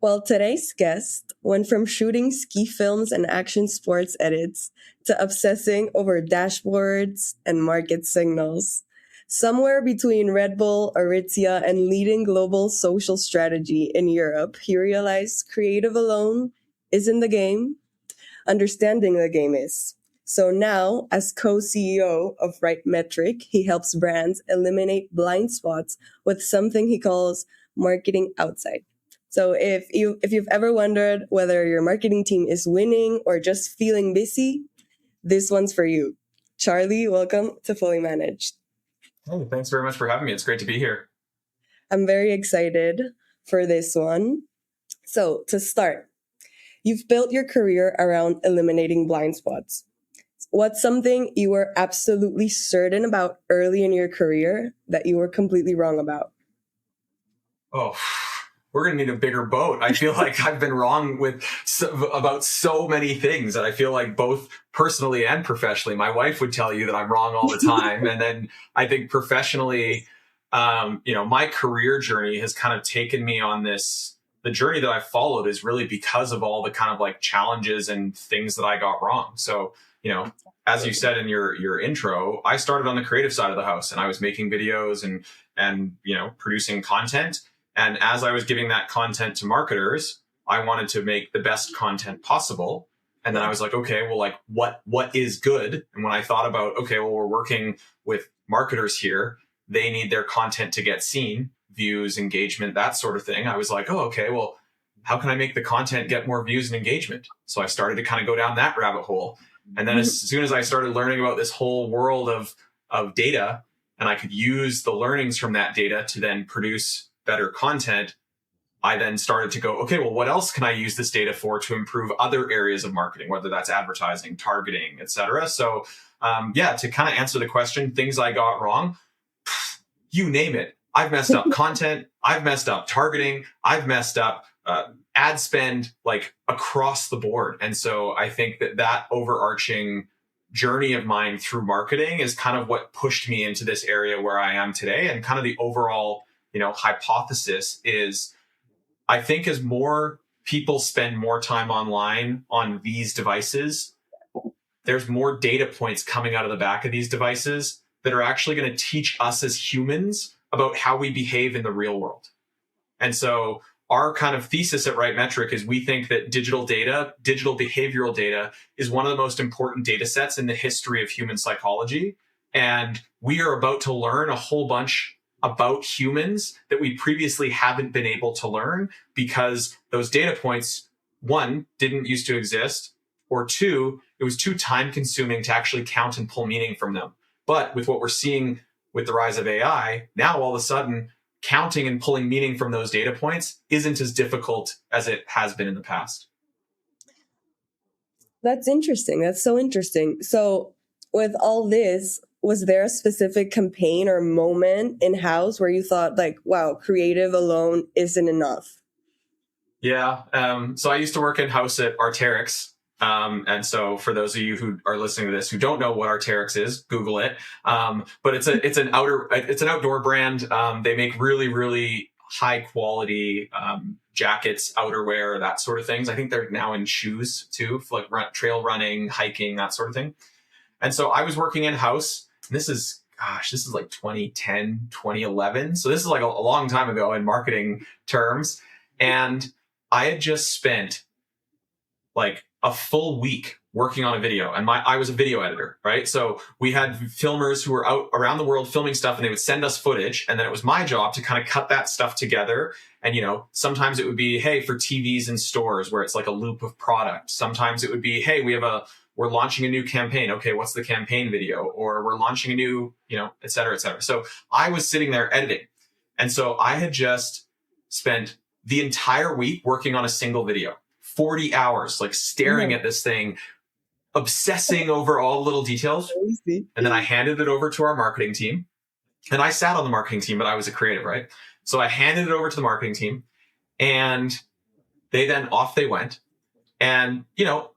Well, today's guest went from shooting ski films and action sports edits to obsessing over dashboards and market signals. Somewhere between Red Bull, Aritzia, and leading global social strategy in Europe, he realized creative alone isn't the game, understanding the game is. So now, as co CEO of Right Metric, he helps brands eliminate blind spots with something he calls marketing outside. So if you've ever wondered whether your marketing team is winning or just feeling busy, this one's for you. Charlie, welcome to Fully Managed. Hey, thanks very much for having me. It's great to be here. I'm very excited for this one. So, to start, you've built your career around eliminating blind spots. What's something you were absolutely certain about early in your career that you were completely wrong about? Oh, we're going to need a bigger boat. I feel like I've been wrong about so many things, and I feel like both personally and professionally. My wife would tell you that I'm wrong all the time. And then I think professionally, my career journey has kind of taken me on the journey that I've followed is really because of all the kind of like challenges and things that I got wrong. So, as you said in your intro, I started on the creative side of the house, and I was making videos and producing content. And as I was giving that content to marketers, I wanted to make the best content possible. And then I was like, okay, well, like what is good? And when I thought about, okay, well, we're working with marketers here, they need their content to get seen, views, engagement, that sort of thing. I was like, oh, okay, well, how can I make the content get more views and engagement? So I started to kind of go down that rabbit hole. And then as soon as I started learning about this whole world of data, and I could use the learnings from that data to then produce better content, I then started to go, okay, well, what else can I use this data for to improve other areas of marketing, whether that's advertising, targeting, et cetera. So to kind of answer the question, things I got wrong, you name it. I've messed up content. I've messed up targeting. I've messed up ad spend, like across the board. And so I think that overarching journey of mine through marketing is kind of what pushed me into this area where I am today. And kind of the overall, hypothesis is, I think as more people spend more time online on these devices, there's more data points coming out of the back of these devices that are actually going to teach us as humans about how we behave in the real world. And so our kind of thesis at Right Metric is we think that digital behavioral data is one of the most important data sets in the history of human psychology. And we are about to learn a whole bunch about humans that we previously haven't been able to learn because those data points, one, didn't used to exist, or two, it was too time consuming to actually count and pull meaning from them. But with what we're seeing with the rise of AI, now all of a sudden, counting and pulling meaning from those data points isn't as difficult as it has been in the past. That's interesting. That's so interesting. So, with all this, was there a specific campaign or moment in-house where you thought, like, wow, creative alone isn't enough? Yeah. So I used to work in-house at Arterix. And so for those of you who are listening to this who don't know what Arterix is, Google it. But it's an outdoor brand. They make really, really high quality jackets, outerwear, that sort of things. I think they're now in shoes too, for like trail running, hiking, that sort of thing. And so I was working in-house. This is like 2010, 2011. So this is like a long time ago in marketing terms. And I had just spent like a full week working on a video, and I was a video editor, right? So we had filmers who were out around the world filming stuff, and they would send us footage, and then it was my job to kind of cut that stuff together. And sometimes it would be, hey, for TVs in stores where it's like a loop of product. Sometimes it would be, hey, we're launching a new campaign. Okay, what's the campaign video? Or we're launching a new, et cetera, et cetera. So I was sitting there editing, and so I had just spent the entire week working on a single video. 40 hours, like staring at this thing, obsessing over all the little details. And then I handed it over to our marketing team. And I sat on the marketing team, but I was a creative, right? So I handed it over to the marketing team, and off they went. And,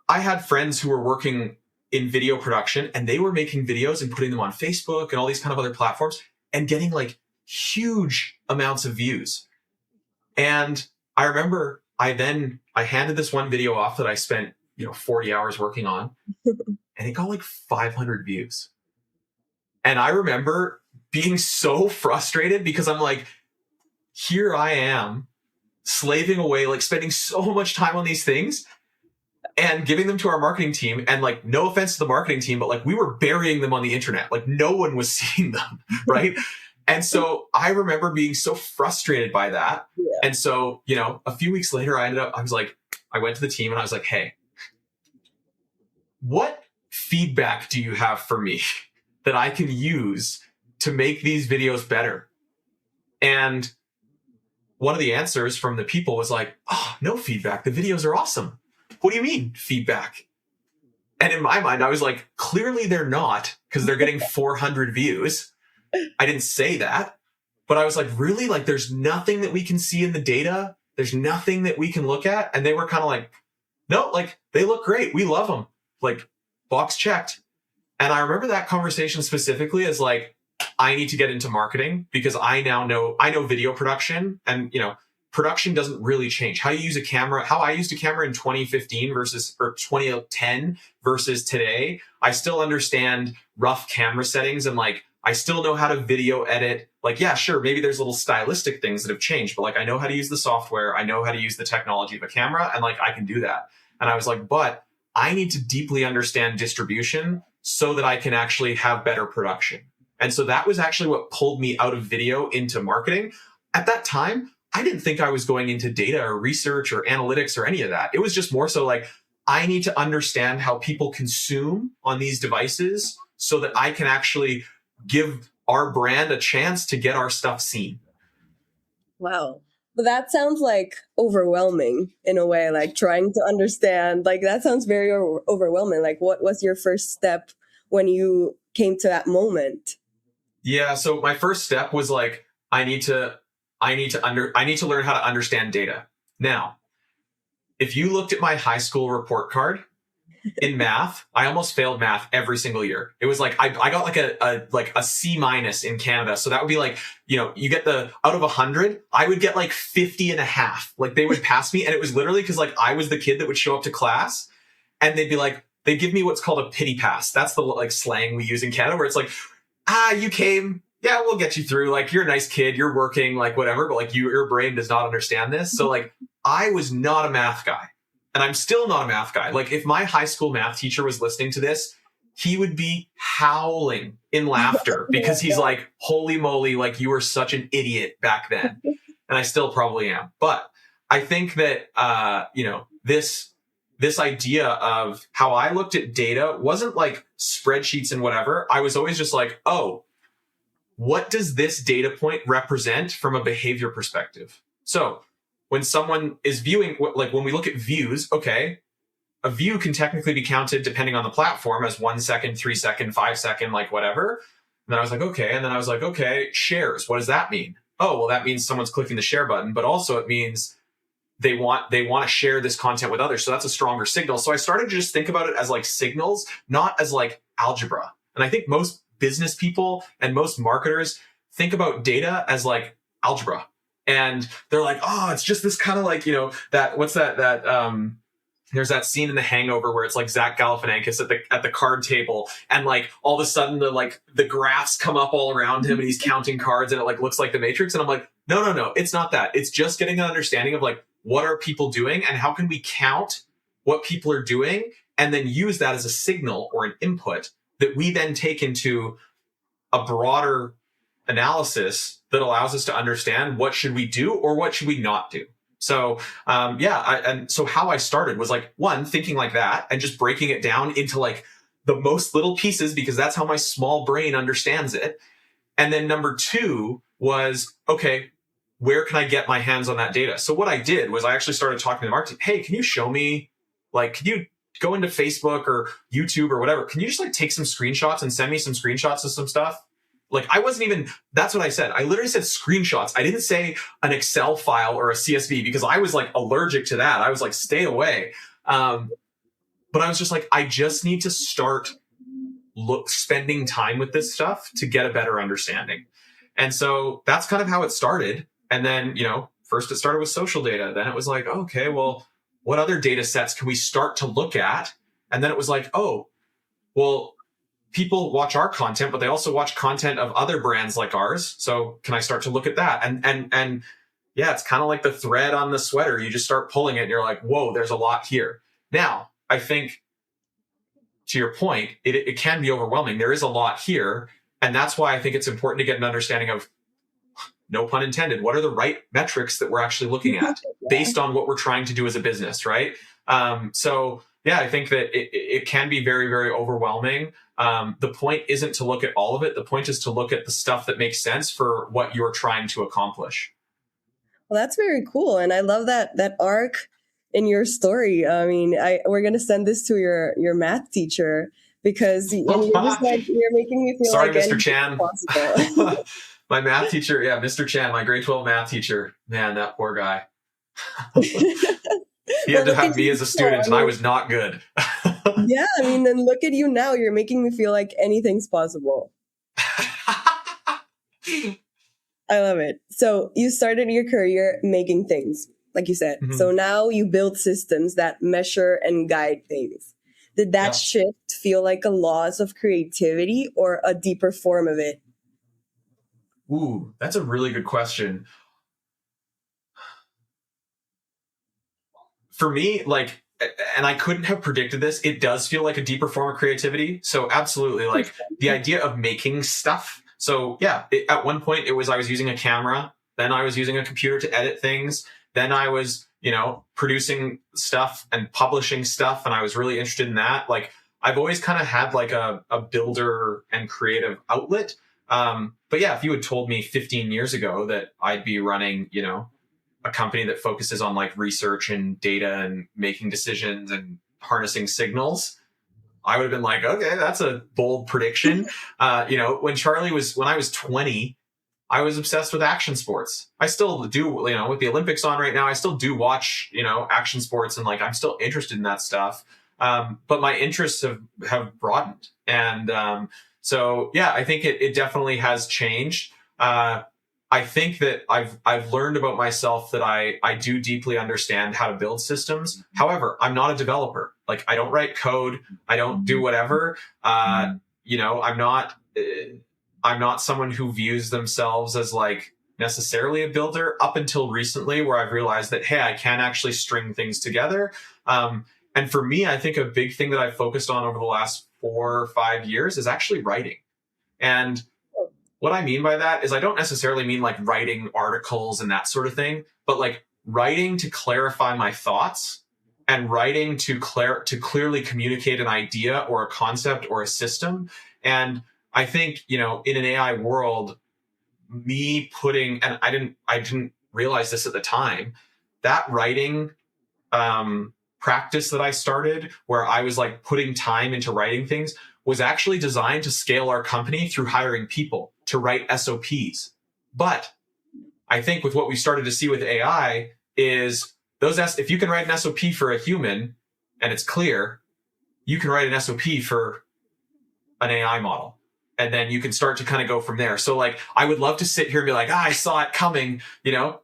I had friends who were working in video production, and they were making videos and putting them on Facebook and all these kind of other platforms and getting like huge amounts of views. And I remember I handed this one video off that I spent, 40 hours working on, and it got like 500 views. And I remember being so frustrated because I'm like, here I am slaving away, like spending so much time on these things and giving them to our marketing team. And like, no offense to the marketing team, but like we were burying them on the internet. Like no one was seeing them. Right. And so I remember being so frustrated by that. Yeah. And so, a few weeks later, I went to the team and I was like, hey, what feedback do you have for me that I can use to make these videos better? And one of the answers from the people was like, oh, no feedback. The videos are awesome. What do you mean feedback? And in my mind, I was like, clearly they're not, because they're getting 400 views. I didn't say that, but I was like, really? Like, there's nothing that we can see in the data. There's nothing that we can look at. And they were kind of like, no, like they look great. We love them. Like, box checked. And I remember that conversation specifically as like, I need to get into marketing because I know video production, and production doesn't really change. How you use a camera, how I used a camera in 2015 or 2010 versus today. I still understand rough camera settings, and like I still know how to video edit. Like, yeah, sure, maybe there's little stylistic things that have changed, but like I know how to use the software, I know how to use the technology of a camera, and like I can do that. And I was like, but I need to deeply understand distribution so that I can actually have better production. And so that was actually what pulled me out of video into marketing. At that time, I didn't think I was going into data or research or analytics or any of that. It was just more so like, I need to understand how people consume on these devices so that I can actually give our brand a chance to get our stuff seen. Wow. But that sounds like overwhelming in a way, like trying to understand, like that sounds very overwhelming. Like what was your first step when you came to that moment? Yeah. So my first step was like, I need to learn how to understand data. Now, if you looked at my high school report card in math, I almost failed math every single year. It was like, I got like a C minus in Canada. So that would be like, you get out of 100, I would get like 50 and a half. Like they would pass me. And it was literally because like I was the kid that would show up to class and they'd be like, they give me what's called a pity pass. That's the like slang we use in Canada where it's like, you came, yeah, we'll get you through. Like, you're a nice kid, you're working, like whatever, but like your brain does not understand this. So like, I was not a math guy, and I'm still not a math guy. Like, if my high school math teacher was listening to this, he would be howling in laughter because he's like, holy moly, like you were such an idiot back then. And I still probably am. But I think that, this idea of how I looked at data wasn't like spreadsheets and whatever. I was always just like, oh, what does this data point represent from a behavior perspective? So when someone is viewing, like when we look at views, okay, a view can technically be counted depending on the platform as 1 second, 3 second, 5 second, like whatever. And then I was like, okay. And then I was like, okay, shares. What does that mean? Oh, well, that means someone's clicking the share button, but also it means they want to share this content with others. So that's a stronger signal. So I started to just think about it as like signals, not as like algebra. And I think most business people and most marketers think about data as like algebra. And they're like, oh, it's just this kind of like, there's that scene in The Hangover where it's like Zach Galifianakis at the card table, and like all of a sudden the graphs come up all around him and he's counting cards and it like looks like the Matrix. And I'm like, no, it's not that. It's just getting an understanding of like, what are people doing and how can we count what people are doing and then use that as a signal or an input that we then take into a broader analysis that allows us to understand what should we do or what should we not do. So, and so how I started was like, one, thinking like that and just breaking it down into like the most little pieces because that's how my small brain understands it. And then number two was, okay, where can I get my hands on that data? So what I did was I actually started talking to the marketing. Hey, can you show me, like, can you go into Facebook or YouTube or whatever? Can you just like take some screenshots and send me some screenshots of some stuff? Like I wasn't even, that's what I said. I literally said screenshots. I didn't say an Excel file or a CSV because I was like allergic to that. I was like, stay away. But I was just like, I just need to start spending time with this stuff to get a better understanding. And so that's kind of how it started. And then, first it started with social data. Then it was like, okay, well, what other data sets can we start to look at? And then it was like, oh, well, people watch our content, but they also watch content of other brands like ours. So can I start to look at that? And yeah, it's kind of like the thread on the sweater. You just start pulling it and you're like, whoa, there's a lot here. Now, I think to your point, it can be overwhelming. There is a lot here. And that's why I think it's important to get an understanding of, no pun intended, what are the right metrics that we're actually looking at based on what we're trying to do as a business, right? So yeah, I think that it can be very, very overwhelming. The point isn't to look at all of it. The point is to look at the stuff that makes sense for what you're trying to accomplish. Well, that's very cool. And I love that arc in your story. I mean, we're going to send this to your math teacher because and you're just like, you're making me feel sorry, like Mr. Chan. My math teacher, yeah, Mr. Chan, my grade 12 math teacher. Man, that poor guy. He had to have me as a student, and I was not good. Yeah, I mean, then look at you now. You're making me feel like anything's possible. I love it. So you started your career making things, like you said. Mm-hmm. So now you build systems that measure and guide things. Did that shift feel like a loss of creativity or a deeper form of it? Ooh, that's a really good question. For me, like, and I couldn't have predicted this, it does feel like a deeper form of creativity. So absolutely, like the idea of making stuff. So yeah, at one point I was using a camera, then I was using a computer to edit things. Then I was, producing stuff and publishing stuff. And I was really interested in that. Like I've always kind of had like a builder and creative outlet. But yeah, if you had told me 15 years ago that I'd be running, a company that focuses on like research and data and making decisions and harnessing signals, I would have been like, okay, that's a bold prediction. When I was 20, I was obsessed with action sports. I still do, with the Olympics on right now, I still do watch, action sports, and like, I'm still interested in that stuff. But my interests have broadened. And, so yeah, I think it definitely has changed. I think that I've learned about myself that I do deeply understand how to build systems. However, I'm not a developer. Like I don't write code. I don't do whatever. I'm not someone who views themselves as like necessarily a builder up until recently, where I've realized that, hey, I can actually string things together. And for me, I think a big thing that I've focused on over the last 4 or 5 years is actually writing. And what I mean by that is I don't necessarily mean like writing articles and that sort of thing, but like writing to clarify my thoughts and writing to clearly communicate an idea or a concept or a system. And I think, in an AI world, me putting, and I didn't realize this at the time, that writing practice that I started, where I was like putting time into writing things, was actually designed to scale our company through hiring people to write SOPs. But I think with what we started to see with AI is if you can write an SOP for a human and it's clear, you can write an SOP for an AI model. And then you can start to kind of go from there. So like, I would love to sit here and be like, I saw it coming, No,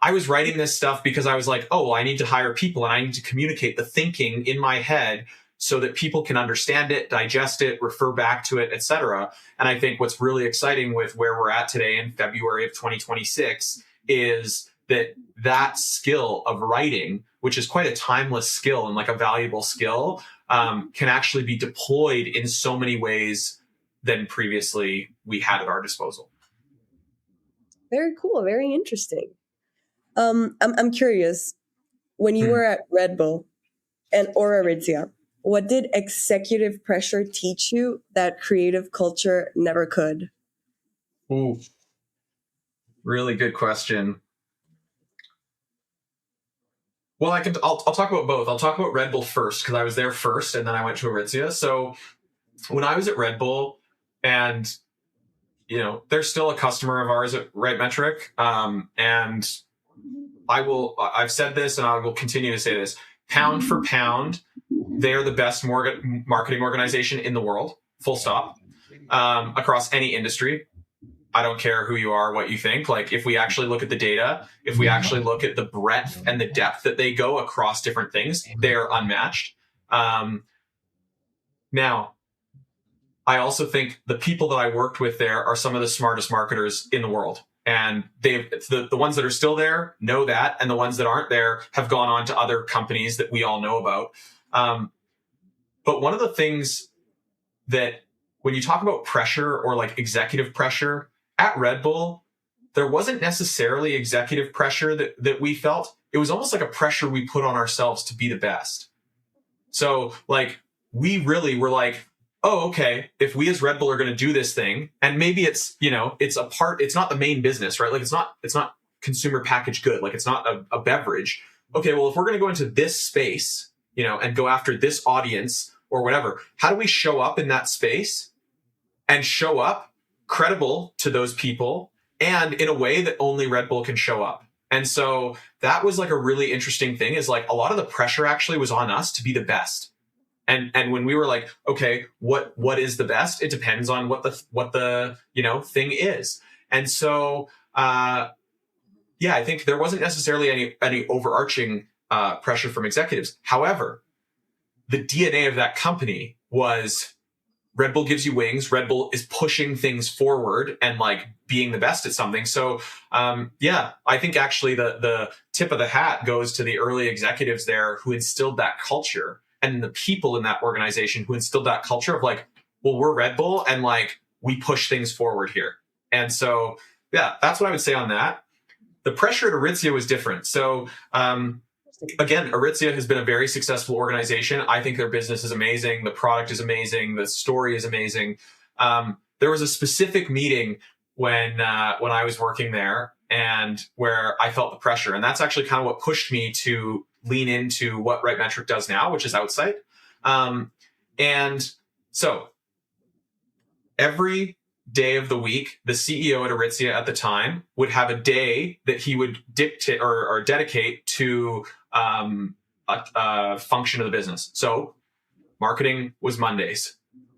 I was writing this stuff because I was like, oh, well, I need to hire people and I need to communicate the thinking in my head so that people can understand it, digest it, refer back to it, etc. And I think what's really exciting with where we're at today in February of 2026 is that skill of writing, which is quite a timeless skill and like a valuable skill, can actually be deployed in so many ways than previously we had at our disposal. Very cool. Very interesting. I'm curious, when you were at Red Bull or Aritzia, what did executive pressure teach you that creative culture never could? Ooh, really good question. Well, I'll talk about both. I'll talk about Red Bull first because I was there first and then I went to Aritzia. So when I was at Red Bull, and they're still a customer of ours at Right Metric, and I've said this and I will continue to say this, pound for pound, they're the best marketing organization in the world, full stop, across any industry. I don't care who you are, what you think. Like, if we actually look at the data, if we actually look at the breadth and the depth that they go across different things, they are unmatched. Now, I also think the people that I worked with there are some of the smartest marketers in the world. And the ones that are still there know that, and the ones that aren't there have gone on to other companies that we all know about. But one of the things that, when you talk about pressure or like executive pressure at Red Bull, there wasn't necessarily executive pressure that we felt. It was almost like a pressure we put on ourselves to be the best. So like, we really were like, oh, okay, if we as Red Bull are going to do this thing, and maybe it's, it's it's not the main business, right? Like, it's not consumer packaged good. Like, it's not a beverage. Okay, well, if we're going to go into this space, and go after this audience or whatever, how do we show up in that space and show up credible to those people and in a way that only Red Bull can show up? And so that was like a really interesting thing, is like a lot of the pressure actually was on us to be the best. And when we were like, okay, what is the best? It depends on what the thing is. And so I think there wasn't necessarily any overarching pressure from executives. However, the DNA of that company was Red Bull gives you wings. Red Bull is pushing things forward and like being the best at something. So I think actually the tip of the hat goes to the early executives there who instilled that culture, and the people in that organization who instilled that culture of like, well, we're Red Bull and like we push things forward here. And so, that's what I would say on that. The pressure at Aritzia was different. So, again, Aritzia has been a very successful organization. I think their business is amazing. The product is amazing. The story is amazing. There was a specific meeting when I was working there, and where I felt the pressure. And that's actually kind of what pushed me to lean into what Right Metric does now, which is Outside. And so every day of the week, the CEO at Aritzia at the time would have a day that he would dictate or dedicate to a function of the business. So marketing was Mondays,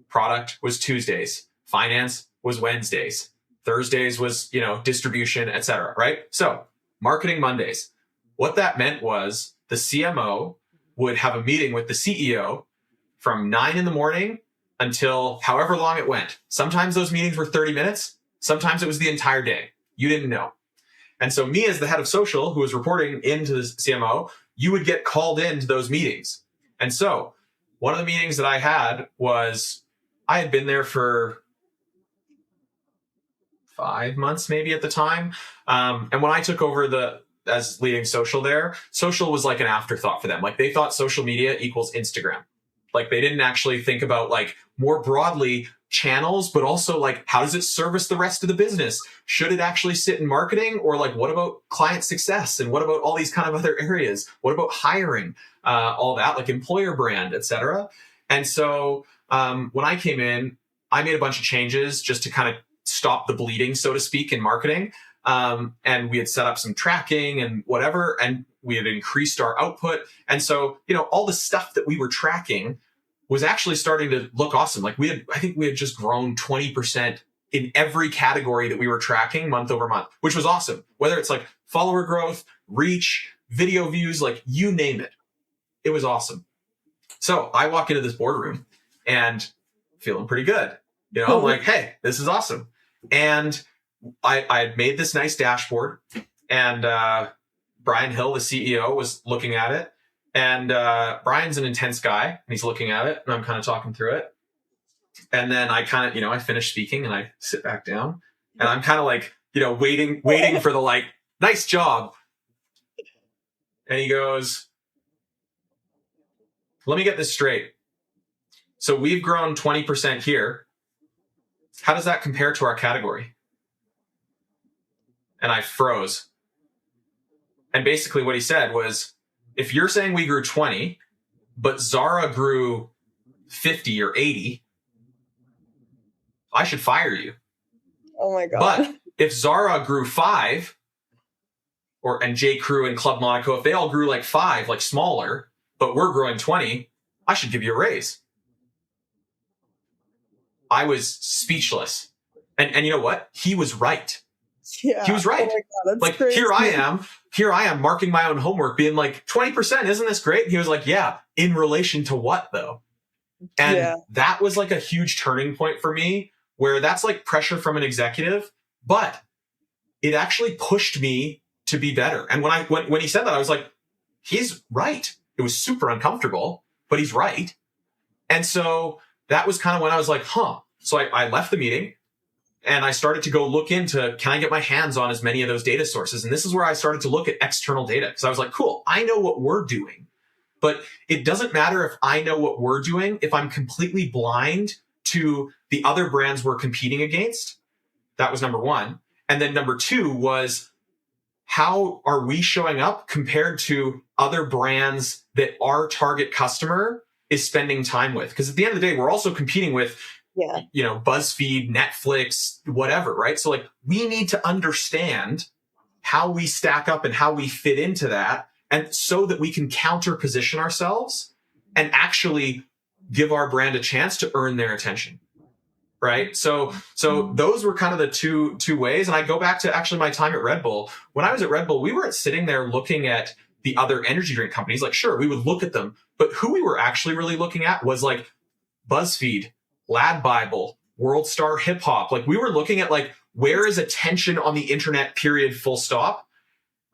product was Tuesdays, finance was Wednesdays, Thursdays was, distribution, etc. Right? So marketing Mondays. What that meant was the CMO would have a meeting with the CEO from 9 a.m. until however long it went. Sometimes those meetings were 30 minutes. Sometimes it was the entire day. You didn't know. And so me, as the head of social, who was reporting into the CMO, you would get called into those meetings. And so one of the meetings that I had was, I had been there for 5 months maybe at the time. And when I took over as leading social there, social was like an afterthought for them. Like, they thought social media equals Instagram. Like, they didn't actually think about like more broadly channels, but also like, how does it service the rest of the business? Should it actually sit in marketing, or like, what about client success? And what about all these kind of other areas? What about hiring? All that, like employer brand, etc. And so when I came in, I made a bunch of changes just to kind of stop the bleeding, so to speak, in marketing. And we had set up some tracking and whatever, and we had increased our output. And so, all the stuff that we were tracking was actually starting to look awesome. Like, I think we had just grown 20% in every category that we were tracking month over month, which was awesome. Whether it's like follower growth, reach, video views, like you name it. It was awesome. So I walk into this boardroom and feeling pretty good. I'm like, hey, this is awesome. And I had made this nice dashboard, and Brian Hill, the CEO, was looking at it. And Brian's an intense guy, and he's looking at it, and I'm kind of talking through it. And then I kind of, I finish speaking, and I sit back down, and I'm kind of like, waiting for the like, nice job. And he goes, let me get this straight. So we've grown 20% here. How does that compare to our category? And I froze. And basically what he said was, if you're saying we grew 20, but Zara grew 50 or 80, I should fire you. Oh my God. But if Zara grew 5, and J. Crew and Club Monaco, if they all grew like 5, like smaller, but we're growing 20, I should give you a raise. I was speechless. And you know what? He was right. Yeah. He was right. Oh my God, that's Like, crazy. here I am marking my own homework, being like, 20%, isn't this great? And he was like, yeah, in relation to what though? And that was like a huge turning point for me, where that's like pressure from an executive, but it actually pushed me to be better. And when he said that, I was like, he's right. It was super uncomfortable, but he's right. And so that was kind of when I was like, huh. So I left the meeting and I started to go look into, can I get my hands on as many of those data sources? And this is where I started to look at external data. Because I was like, cool, I know what we're doing. But it doesn't matter if I know what we're doing if I'm completely blind to the other brands we're competing against. That was number one. And then number two was, how are we showing up compared to other brands that our target customer is spending time with? Because at the end of the day, we're also competing with, BuzzFeed, Netflix, whatever, right? So like, we need to understand how we stack up and how we fit into that, and so that we can counter position ourselves and actually give our brand a chance to earn their attention. Right. So those were kind of the two ways. And I go back to actually my time at Red Bull. When I was at Red Bull, we weren't sitting there looking at the other energy drink companies. Like, sure, we would look at them, but who we were actually really looking at was like BuzzFeed, Lad Bible, World Star Hip Hop. Like, we were looking at like, where is attention on the internet, period, full stop?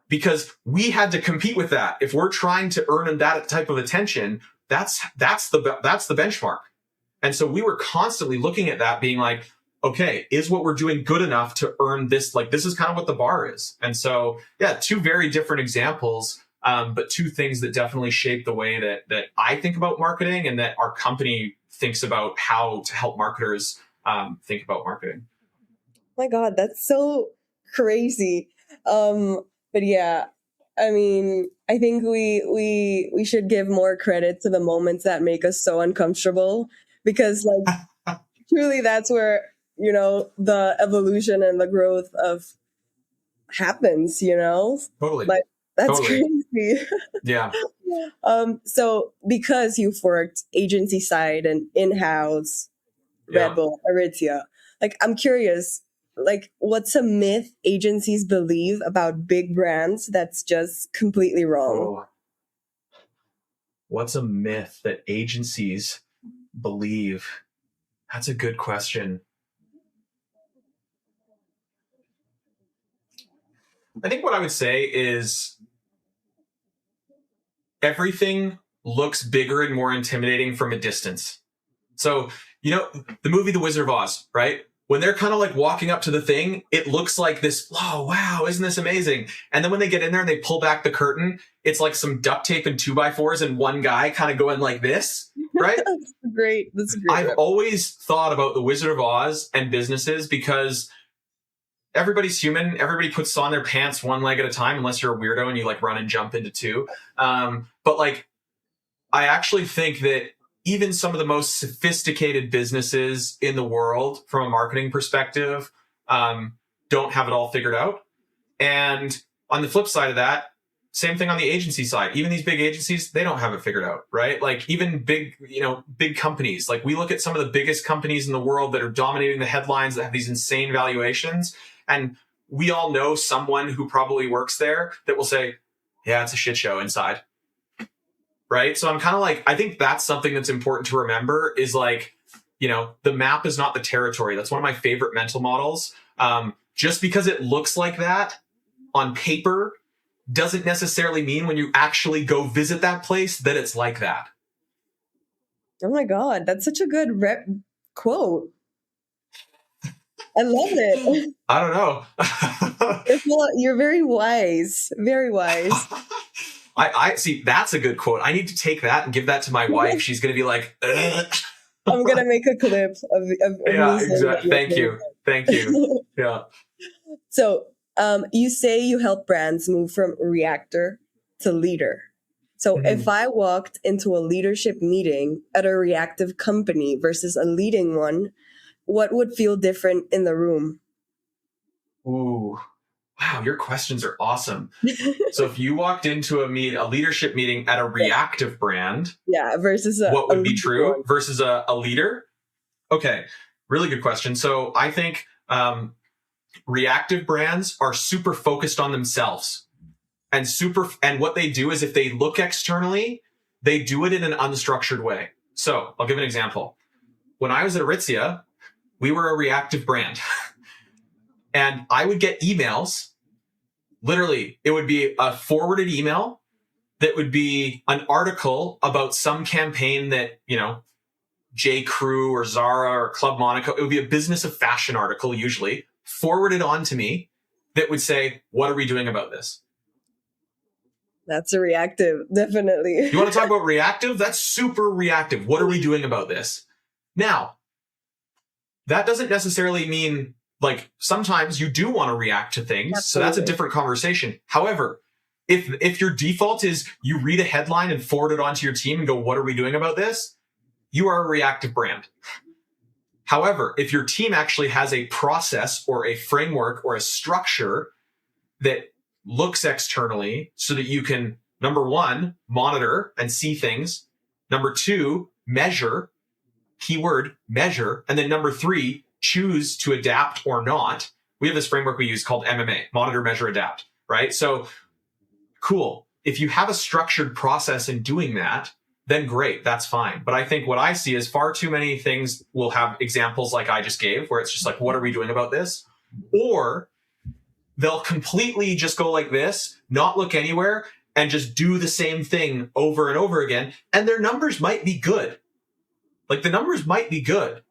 Because we had to compete with that. If we're trying to earn that type of attention, that's the benchmark. And so we were constantly looking at that, being like, okay, is what we're doing good enough to earn this? Like, this is kind of what the bar is. And so, yeah, two very different examples, but two things that definitely shape the way that I think about marketing, and that our company thinks about how to help marketers think about marketing. Oh my God, that's so crazy. But yeah, I mean, I think we should give more credit to the moments that make us so uncomfortable, because like truly that's where, the evolution and the growth of happens, Totally. Like, that's totally. crazy. Yeah. So because you've worked agency side and in-house, Red Bull, Aritzia, like, I'm curious, like, what's a myth agencies believe about big brands that's just completely wrong? Oh. What's a myth that agencies believe? That's a good question. I think what I would say is everything looks bigger and more intimidating from a distance. So, the movie The Wizard of Oz, right? When they're kind of like walking up to the thing, it looks like this, oh, wow, isn't this amazing? And then when they get in there and they pull back the curtain, it's like some duct tape and 2x4s and one guy kind of going like this, right? That's great. I've always thought about The Wizard of Oz and businesses, because everybody's human. Everybody puts on their pants one leg at a time, unless you're a weirdo and you like run and jump into two. But like, I actually think that even some of the most sophisticated businesses in the world, from a marketing perspective, don't have it all figured out. And on the flip side of that, same thing on the agency side. Even these big agencies, they don't have it figured out, right? Like, even big companies. Like, we look at some of the biggest companies in the world that are dominating the headlines, that have these insane valuations. And we all know someone who probably works there that will say, yeah, it's a shit show inside. Right. So I'm kind of like, I think that's something that's important to remember, is like, the map is not the territory. That's one of my favorite mental models. Just because it looks like that on paper doesn't necessarily mean when you actually go visit that place that it's like that. Oh my God, that's such a good quote. I love it. I don't know. You're very wise. Very wise. I see. That's a good quote. I need to take that and give that to my wife. She's going to be like, ugh. I'm going to make a clip of yeah, exactly. Thank you. Yeah. So, you say you help brands move from reactor to leader. So if I walked into a leadership meeting at a reactive company versus a leading one, what would feel different in the room? Ooh. Wow, your questions are awesome. So if you walked into a leadership meeting at a reactive brand, versus what would be true versus a leader? Okay, really good question. So I think Reactive brands are super focused on themselves, and what they do is if they look externally, they do it in an unstructured way. So I'll give an example. When I was at Aritzia, we were a reactive brand and I would get emails. Literally, it would be a forwarded email that would be an article about some campaign that, J. Crew or Zara or Club Monaco. It would be a business of fashion article, usually forwarded on to me, that would say, what are we doing about this? That's a reactive, definitely. You want to talk about reactive? That's super reactive. What are we doing about this? Now, that doesn't necessarily mean, like, sometimes you do want to react to things. Absolutely. So that's a different conversation. However, if your default is you read a headline and forward it onto your team and go, what are we doing about this? You are a reactive brand. However, if your team actually has a process or a framework or a structure that looks externally so that you can, number one, monitor and see things. Number two, measure, keyword measure. And then number three, choose to adapt or not. We have this framework we use called MMA, monitor, measure, adapt, right? So cool. If you have a structured process in doing that, then great, that's fine. But I think what I see is far too many things will have examples like I just gave, where it's just like, what are we doing about this? Or they'll completely just go like this, not look anywhere, and just do the same thing over and over again. And their numbers might be good. Like the numbers might be good,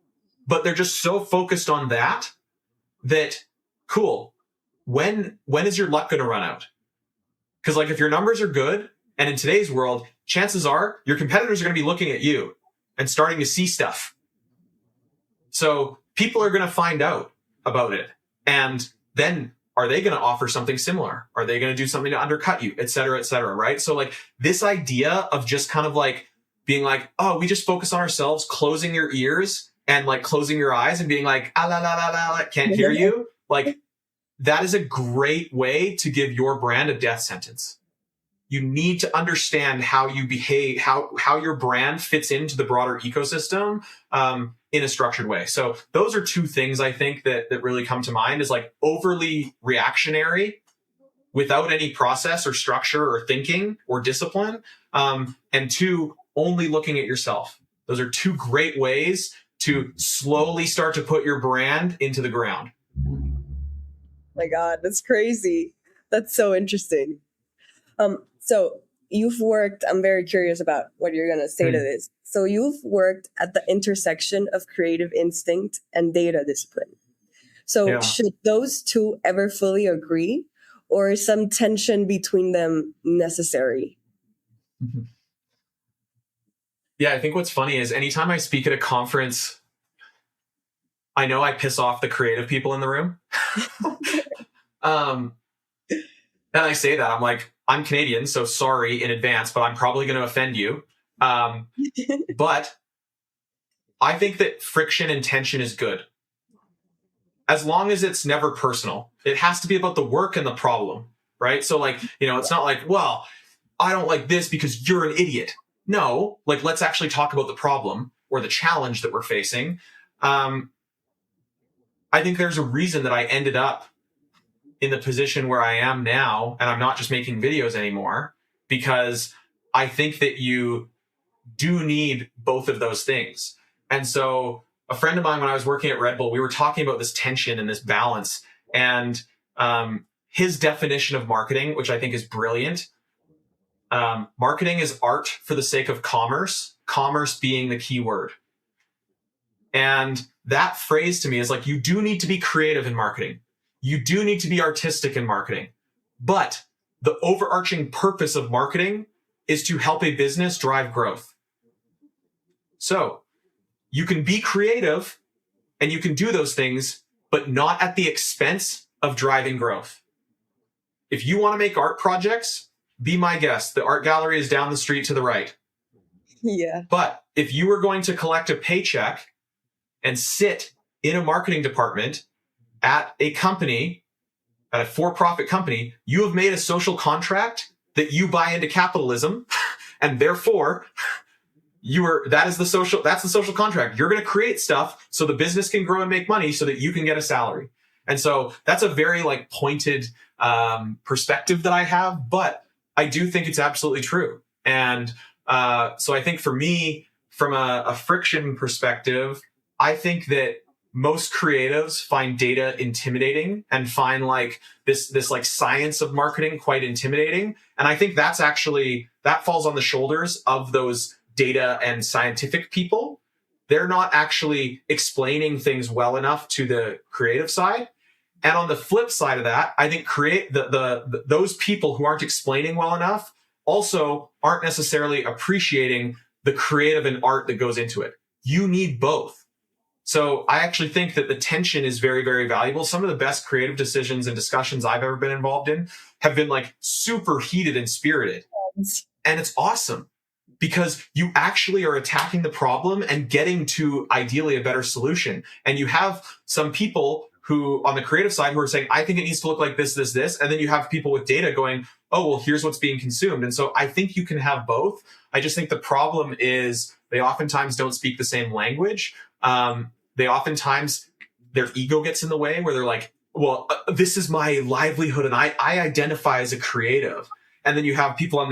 but they're just so focused on that, cool. When is your luck going to run out? Because like if your numbers are good, and in today's world, chances are your competitors are going to be looking at you and starting to see stuff. So people are going to find out about it. And then are they going to offer something similar? Are they going to do something to undercut you, et cetera, right? So like this idea of just kind of like being like, oh, we just focus on ourselves, closing your ears and like closing your eyes and being like, ah, la, la, la, la, la, can't hear you. Like that is a great way to give your brand a death sentence. You need to understand how you behave, how your brand fits into the broader ecosystem in a structured way. So those are two things I think that really come to mind, is like overly reactionary without any process or structure or thinking or discipline. And two, only looking at yourself. Those are two great ways to slowly start to put your brand into the ground. My God, that's crazy. That's so interesting. So you've worked, I'm very curious about what you're going to say to this. So you've worked at the intersection of creative instinct and data discipline. So should those two ever fully agree, or is some tension between them necessary? Mm-hmm. Yeah, I think what's funny is anytime I speak at a conference, I know I piss off the creative people in the room. And I say that, I'm like, I'm Canadian, so sorry in advance, but I'm probably going to offend you. But I think that friction and tension is good. As long as it's never personal. It has to be about the work and the problem, right? So like, it's not like, well, I don't like this because you're an idiot. No, like, let's actually talk about the problem or the challenge that we're facing. I think there's a reason that I ended up in the position where I am now, and I'm not just making videos anymore, because I think that you do need both of those things. And so a friend of mine, when I was working at Red Bull, we were talking about this tension and this balance, and his definition of marketing, which I think is brilliant. Marketing is art for the sake of commerce, commerce being the key word. And that phrase to me is like, you do need to be creative in marketing. You do need to be artistic in marketing. But the overarching purpose of marketing is to help a business drive growth. So you can be creative and you can do those things, but not at the expense of driving growth. If you want to make art projects, be my guest. The art gallery is down the street to the right. Yeah. But if you were going to collect a paycheck and sit in a marketing department at a company, at a for-profit company, you have made a social contract that you buy into capitalism, and therefore that's the social contract. You're going to create stuff so the business can grow and make money so that you can get a salary. And so that's a very like pointed perspective that I have, but I do think it's absolutely true. And so I think for me, from a friction perspective, I think that most creatives find data intimidating and find like this like science of marketing quite intimidating. And I think that falls on the shoulders of those data and scientific people. They're not actually explaining things well enough to the creative side. And on the flip side of that, I think those people who aren't explaining well enough also aren't necessarily appreciating the creative and art that goes into it. You need both. So I actually think that the tension is very, very valuable. Some of the best creative decisions and discussions I've ever been involved in have been like super heated and spirited. And it's awesome because you actually are attacking the problem and getting to ideally a better solution. And you have some people who on the creative side who are saying, I think it needs to look like this, this, this. And then you have people with data going, oh, well, here's what's being consumed. And so I think you can have both. I just think the problem is they oftentimes don't speak the same language. They oftentimes, their ego gets in the way where they're like, well, this is my livelihood and I identify as a creative. And then you have people on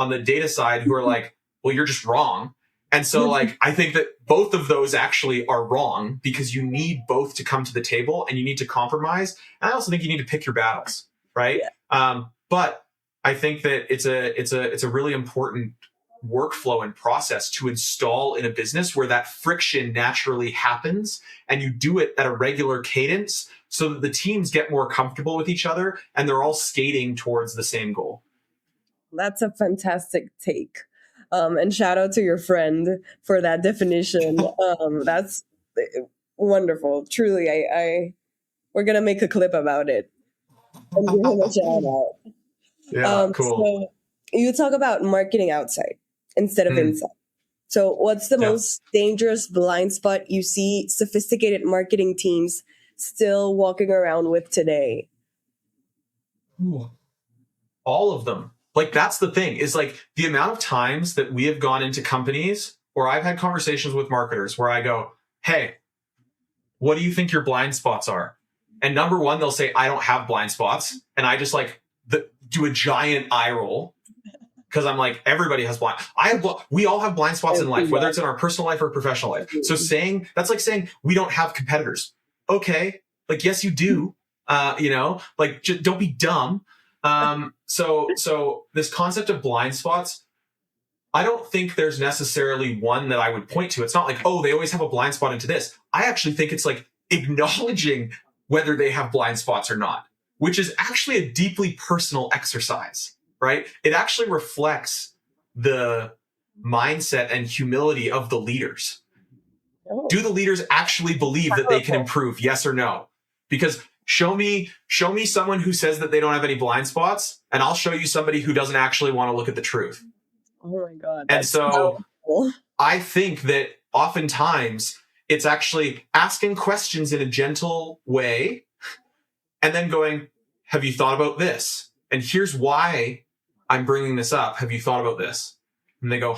the data side who are like, well, you're just wrong. And so like, I think that both of those actually are wrong because you need both to come to the table and you need to compromise. And I also think you need to pick your battles, right? Yeah. But I think that it's a really important workflow and process to install in a business where that friction naturally happens and you do it at a regular cadence so that the teams get more comfortable with each other and they're all skating towards the same goal. That's a fantastic take. And shout out to your friend for that definition. That's wonderful. Truly, we're going to make a clip about it and give him a shout out. Yeah, cool. So you talk about marketing outside instead of inside. So what's the most dangerous blind spot you see sophisticated marketing teams still walking around with today? All of them. Like, that's the thing is like the amount of times that we have gone into companies or I've had conversations with marketers where I go, hey, what do you think your blind spots are? And number one, they'll say, I don't have blind spots. And I just like do a giant eye roll. Because I'm like, everybody has we all have blind spots in life, whether it's in our personal life or professional life. So that's like saying we don't have competitors. Okay. Like, yes, you do. Like, don't be dumb. So this concept of blind spots, I don't think there's necessarily one that I would point to. It's not like, oh, they always have a blind spot into this. I actually think it's like acknowledging whether they have blind spots or not, which is actually a deeply personal exercise. Right? It actually reflects the mindset and humility of the leaders. Oh. Do the leaders actually believe that they can improve? Yes or no? Because show me someone who says that they don't have any blind spots, and I'll show you somebody who doesn't actually want to look at the truth. Oh my God. And so cool. I think that oftentimes it's actually asking questions in a gentle way and then going, have you thought about this? And here's why I'm bringing this up. Have you thought about this? And they go,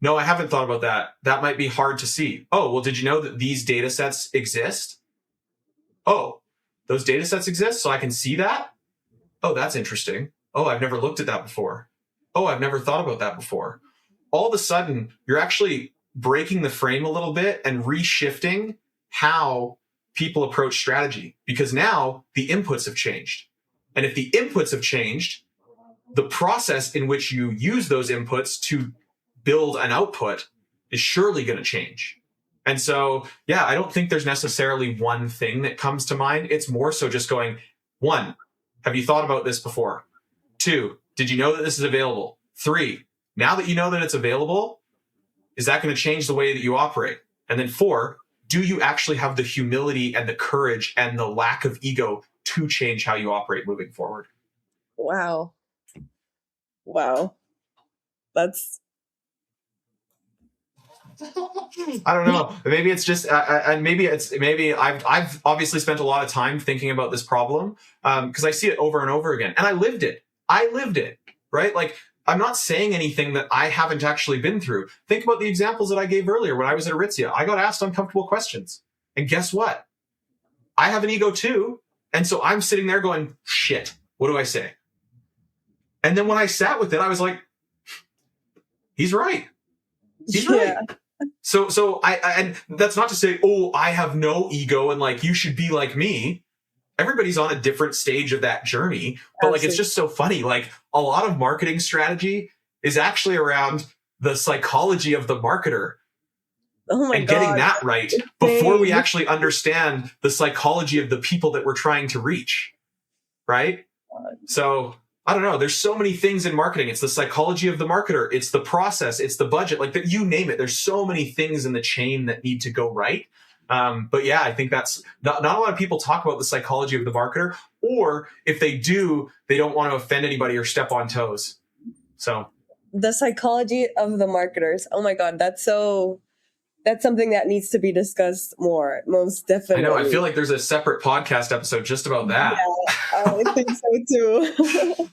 no, I haven't thought about that. That might be hard to see. Oh, well, did you know that these data sets exist? Oh, those data sets exist, so I can see that? Oh, that's interesting. Oh, I've never looked at that before. Oh, I've never thought about that before. All of a sudden, you're actually breaking the frame a little bit and reshifting how people approach strategy because now the inputs have changed. And if the inputs have changed, the process in which you use those inputs to build an output is surely going to change. And so, yeah, I don't think there's necessarily one thing that comes to mind. It's more so just going, 1, have you thought about this before? 2, did you know that this is available? 3, now that you know that it's available, is that going to change the way that you operate? And then 4, do you actually have the humility and the courage and the lack of ego to change how you operate moving forward? Wow. That's... I don't know. Maybe it's just, and maybe I've obviously spent a lot of time thinking about this problem because I see it over and over again, and I lived it, right? Like I'm not saying anything that I haven't actually been through. Think about the examples that I gave earlier when I was at Aritzia. I got asked uncomfortable questions. And guess what? I have an ego too. And so I'm sitting there going, shit, what do I say? And then when I sat with it, I was like, he's right. He's right. So I and that's not to say, oh, I have no ego and like you should be like me. Everybody's on a different stage of that journey, but like it's just so funny. Like a lot of marketing strategy is actually around the psychology of the marketer. Oh my and God. Getting that right before we actually understand the psychology of the people that we're trying to reach. Right? So I don't know. There's so many things in marketing. It's the psychology of the marketer. It's the process. It's the budget. Like that, you name it. There's so many things in the chain that need to go right. But yeah, I think that's not a lot of people talk about the psychology of the marketer, or if they do, they don't want to offend anybody or step on toes. So the psychology of the marketers. Oh my God. That's something that needs to be discussed more. Most definitely. I know. I feel like there's a separate podcast episode just about that. Yeah, I think so too.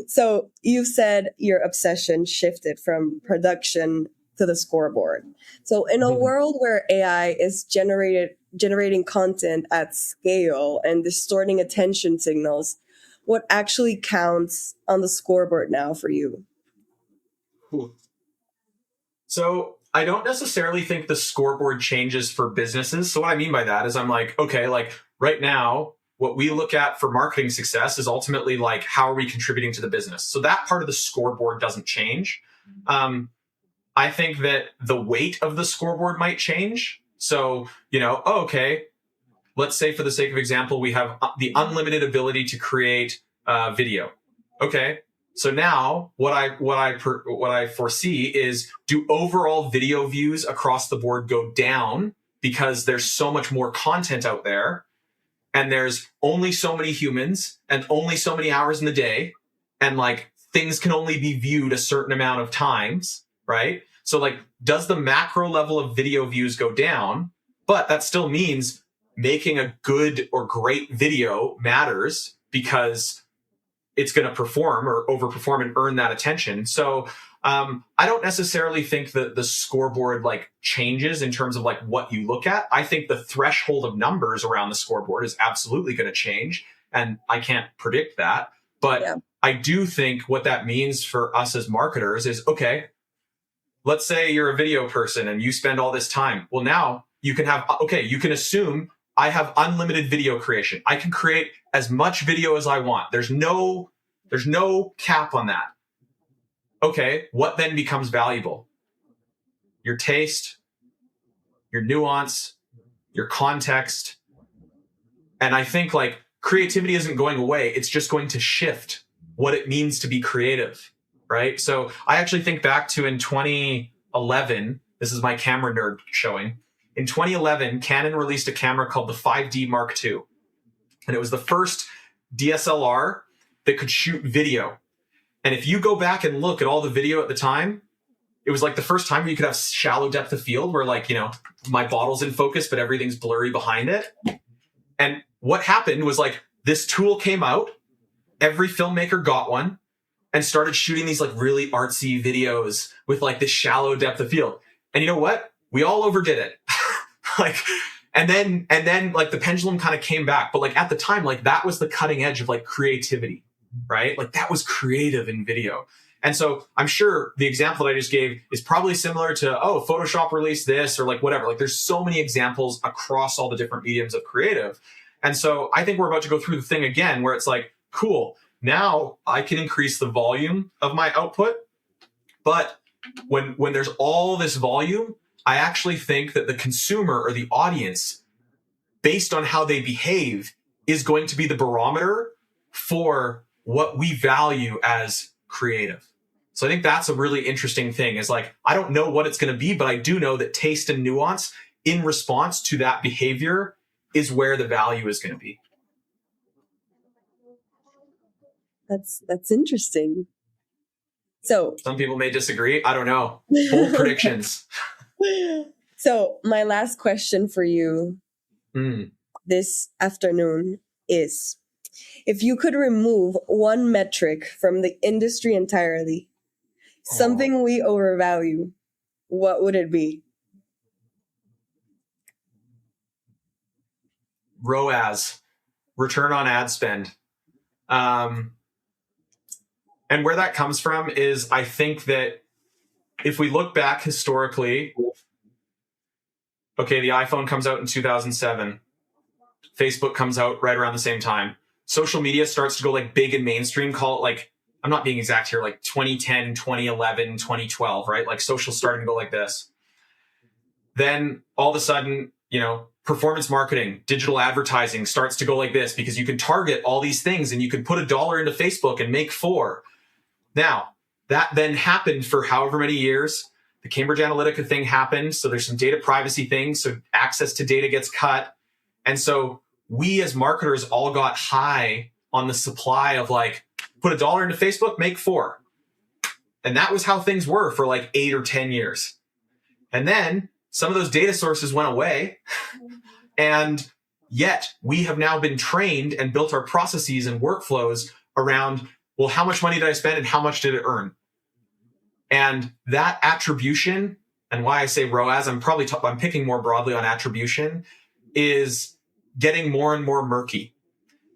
So you've said your obsession shifted from production to the scoreboard. So in a world where AI is generating content at scale and distorting attention signals, what actually counts on the scoreboard now for you? So I don't necessarily think the scoreboard changes for businesses. So what I mean by that is I'm like, okay, like right now, what we look at for marketing success is ultimately like, how are we contributing to the business? So that part of the scoreboard doesn't change. I think that the weight of the scoreboard might change. So, okay, let's say for the sake of example, we have the unlimited ability to create video. Okay. So now what I foresee is, do overall video views across the board go down because there's so much more content out there? And there's only so many humans and only so many hours in the day. And like things can only be viewed a certain amount of times, right? So like, does the macro level of video views go down? But that still means making a good or great video matters because it's going to perform or overperform and earn that attention. So I don't necessarily think that the scoreboard like changes in terms of like what you look at. I think the threshold of numbers around the scoreboard is absolutely going to change, and I can't predict that. But I do think what that means for us as marketers is, okay, let's say you're a video person and you spend all this time. Well, now you can assume I have unlimited video creation. I can create as much video as I want. There's no cap on that. Okay, what then becomes valuable? Your taste, your nuance, your context. And I think like creativity isn't going away. It's just going to shift what it means to be creative, right? So I actually think back to in 2011, this is my camera nerd showing. In 2011, Canon released a camera called the 5D Mark II. And it was the first DSLR that could shoot video. And if you go back and look at all the video at the time, it was like the first time where you could have shallow depth of field where like, my bottle's in focus, but everything's blurry behind it. And what happened was like this tool came out, every filmmaker got one and started shooting these like really artsy videos with like this shallow depth of field. And you know what? We all overdid it. And then like the pendulum kind of came back. But like at the time, like that was the cutting edge of like creativity, right? Like that was creative in video. And so I'm sure the example that I just gave is probably similar to, Photoshop released this or like whatever. Like there's so many examples across all the different mediums of creative. And so I think we're about to go through the thing again where it's like, cool, now I can increase the volume of my output. But when there's all this volume, I actually think that the consumer or the audience, based on how they behave, is going to be the barometer for what we value as creative. So I think that's a really interesting thing is like, I don't know what it's going to be, but I do know that taste and nuance in response to that behavior is where the value is going to be. That's interesting. So some people may disagree. I don't know. Bold predictions. So my last question for you this afternoon is, If you could remove one metric from the industry entirely, something we overvalue, what would it be? ROAS, return on ad spend. And where that comes from is, I think that if we look back historically, okay, the iPhone comes out in 2007. Facebook comes out right around the same time. Social media starts to go like big and mainstream, call it like, I'm not being exact here, like 2010, 2011, 2012, right? Like social starting to go like this. Then all of a sudden, performance marketing, digital advertising starts to go like this because you can target all these things and you can put $1 into Facebook and make $4. Now, that then happened for however many years. The Cambridge Analytica thing happened. So there's some data privacy things. So access to data gets cut. And so we as marketers all got high on the supply of like, put $1 into Facebook, make $4. And that was how things were for like 8 or 10 years. And then some of those data sources went away. And yet we have now been trained and built our processes and workflows around, well, how much money did I spend and how much did it earn? And that attribution, and why I say ROAS, I'm picking more broadly on attribution, is getting more and more murky.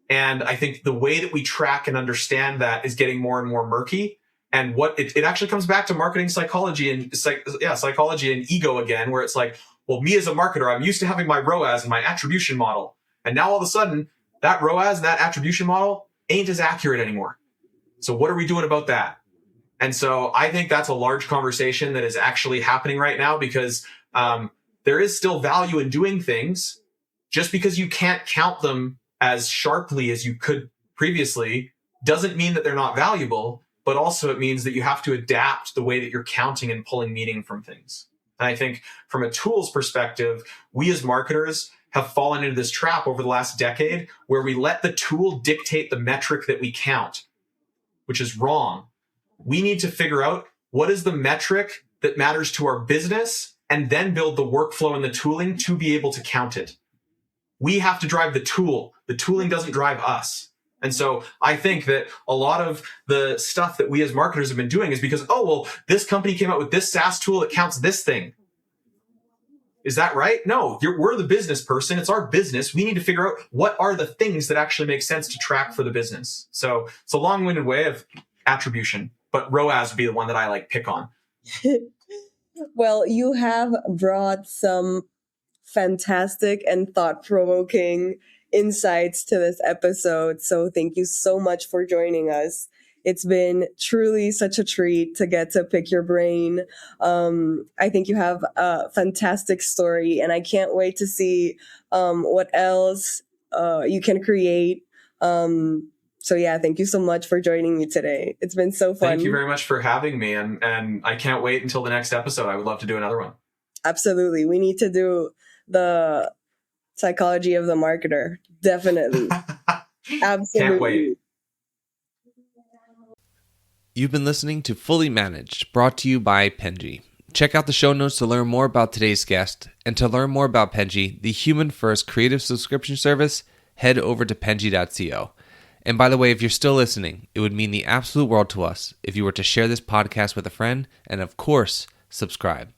And I think the way that we track and understand that is getting more and more murky. And what it actually comes back to marketing psychology and psychology and ego again, where it's like, well, me as a marketer, I'm used to having my ROAS and my attribution model. And now all of a sudden that ROAS and that attribution model ain't as accurate anymore. So what are we doing about that? And so I think that's a large conversation that is actually happening right now, because there is still value in doing things. Just because you can't count them as sharply as you could previously doesn't mean that they're not valuable, but also it means that you have to adapt the way that you're counting and pulling meaning from things. And I think from a tools perspective, we as marketers have fallen into this trap over the last decade where we let the tool dictate the metric that we count, which is wrong. We need to figure out what is the metric that matters to our business and then build the workflow and the tooling to be able to count it. We have to drive the tool. The tooling doesn't drive us. And so I think that a lot of the stuff that we as marketers have been doing is because, this company came out with this SaaS tool that counts this thing. Is that right? No, we're the business person. It's our business. We need to figure out what are the things that actually make sense to track for the business. So it's a long-winded way of attribution, but ROAS would be the one that I pick on. Well, you have brought some fantastic and thought-provoking insights to this episode. So thank you so much for joining us. It's been truly such a treat to get to pick your brain. I think you have a fantastic story, and I can't wait to see what else you can create. So yeah, thank you so much for joining me today. It's been so fun. Thank you very much for having me. And I can't wait until the next episode. I would love to do another one. Absolutely. We need to do the psychology of the marketer. Definitely. Absolutely. Can't wait. You've been listening to Fully Managed, brought to you by Penji. Check out the show notes to learn more about today's guest. And to learn more about Penji, the human-first creative subscription service, head over to penji.co. And by the way, if you're still listening, it would mean the absolute world to us if you were to share this podcast with a friend and, of course, subscribe.